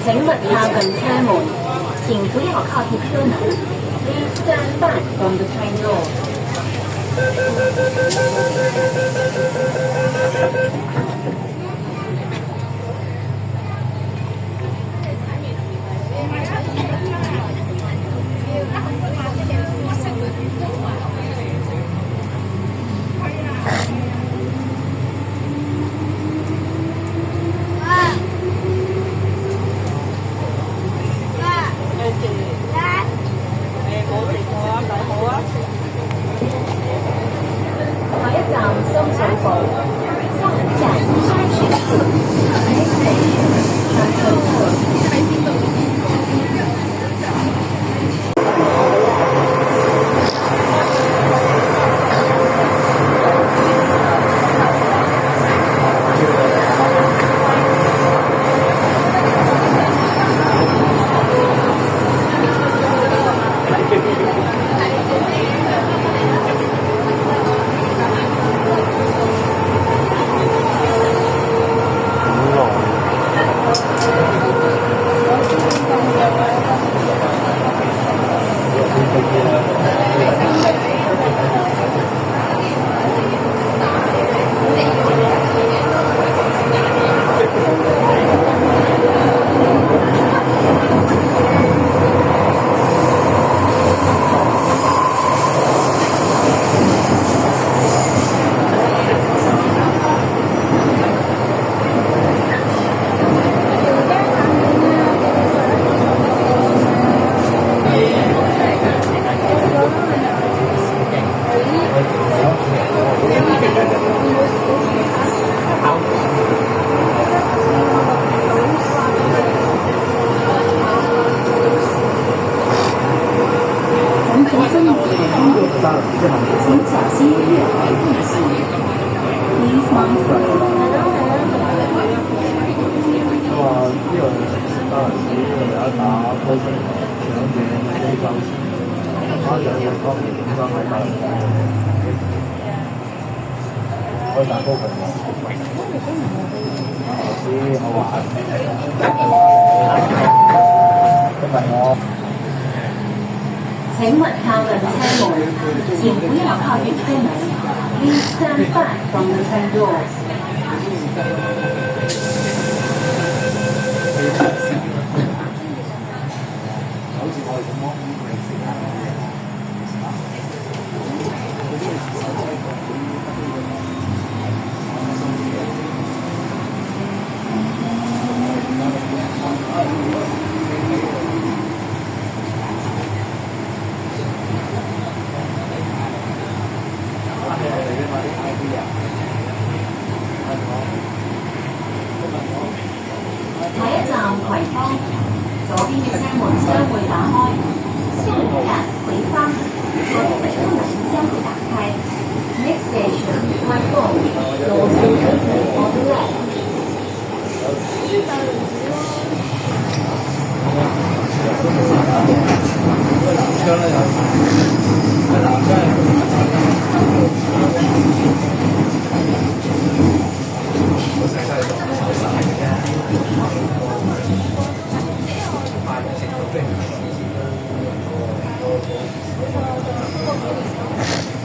請勿靠近車門，請不要靠近車門。Please stand back from the train door. 下一站深水埗，下一站沙田市。Next station, 深水埗。请小心月台地形。Please mindful. 呢個巴士有一打高升兩段機構，加上一方面點解喺大陸可以打高頻喎？老師我玩，因為我。請勿靠近車門，請不要靠近車門。Please stand back from the train doors. 好似我哋咁咯。下一站葵芳，左邊嘅車門將會打開，下一站葵芳，左邊的車門將會打開。Next station, Haikou, doors will open on the left. 我